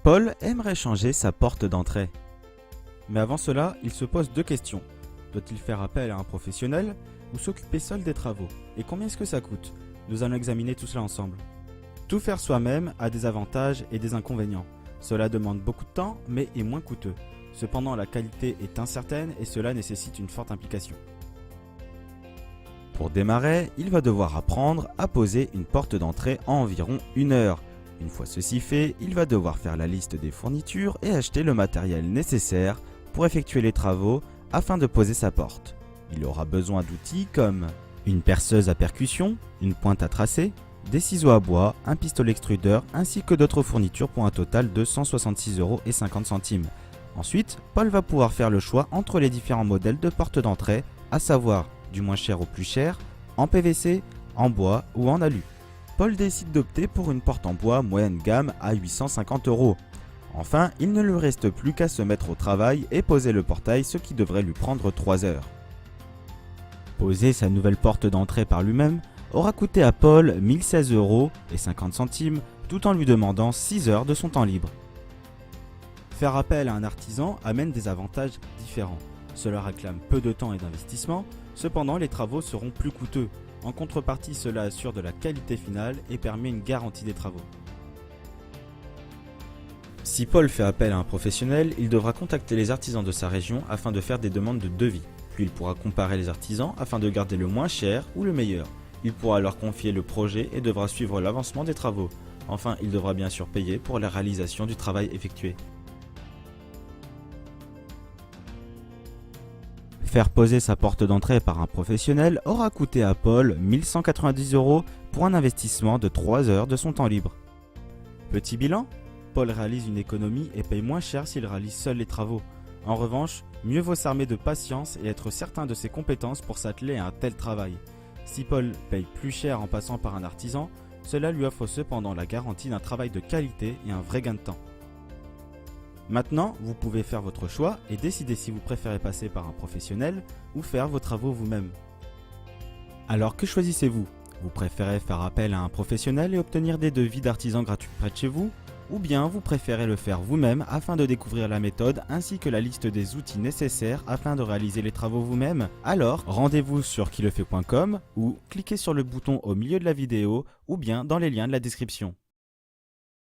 Paul aimerait changer sa porte d'entrée. Mais avant cela, il se pose deux questions. Doit-il faire appel à un professionnel ou s'occuper seul des travaux? Et combien est-ce que ça coûte? Nous allons examiner tout cela ensemble. Tout faire soi-même a des avantages et des inconvénients. Cela demande beaucoup de temps, mais est moins coûteux. Cependant, la qualité est incertaine et cela nécessite une forte implication. Pour démarrer, il va devoir apprendre à poser une porte d'entrée en environ 1 heure. Une fois ceci fait, il va devoir faire la liste des fournitures et acheter le matériel nécessaire pour effectuer les travaux afin de poser sa porte. Il aura besoin d'outils comme une perceuse à percussion, une pointe à tracer, des ciseaux à bois, un pistolet extrudeur ainsi que d'autres fournitures pour un total de 166,50 €. Ensuite, Paul va pouvoir faire le choix entre les différents modèles de porte d'entrée, à savoir du moins cher au plus cher, en PVC, en bois ou en alu. Paul décide d'opter pour une porte en bois moyenne gamme à 850 €. Enfin, il ne lui reste plus qu'à se mettre au travail et poser le portail, ce qui devrait lui prendre 3 heures. Poser sa nouvelle porte d'entrée par lui-même aura coûté à Paul 1016,50 € tout en lui demandant 6 heures de son temps libre. Faire appel à un artisan amène des avantages différents. Cela réclame peu de temps et d'investissement, cependant les travaux seront plus coûteux. En contrepartie, cela assure de la qualité finale et permet une garantie des travaux. Si Paul fait appel à un professionnel, il devra contacter les artisans de sa région afin de faire des demandes de devis. Puis il pourra comparer les artisans afin de garder le moins cher ou le meilleur. Il pourra leur confier le projet et devra suivre l'avancement des travaux. Enfin, il devra bien sûr payer pour la réalisation du travail effectué. Faire poser sa porte d'entrée par un professionnel aura coûté à Paul 1190 € pour un investissement de 3 heures de son temps libre. Petit bilan, Paul réalise une économie et paye moins cher s'il réalise seul les travaux. En revanche, mieux vaut s'armer de patience et être certain de ses compétences pour s'atteler à un tel travail. Si Paul paye plus cher en passant par un artisan, cela lui offre cependant la garantie d'un travail de qualité et un vrai gain de temps. Maintenant, vous pouvez faire votre choix et décider si vous préférez passer par un professionnel ou faire vos travaux vous-même. Alors que choisissez-vous? Vous préférez faire appel à un professionnel et obtenir des devis d'artisans gratuits près de chez vous? Ou bien vous préférez le faire vous-même afin de découvrir la méthode ainsi que la liste des outils nécessaires afin de réaliser les travaux vous-même? Alors, rendez-vous sur quilefait.com ou cliquez sur le bouton au milieu de la vidéo ou bien dans les liens de la description.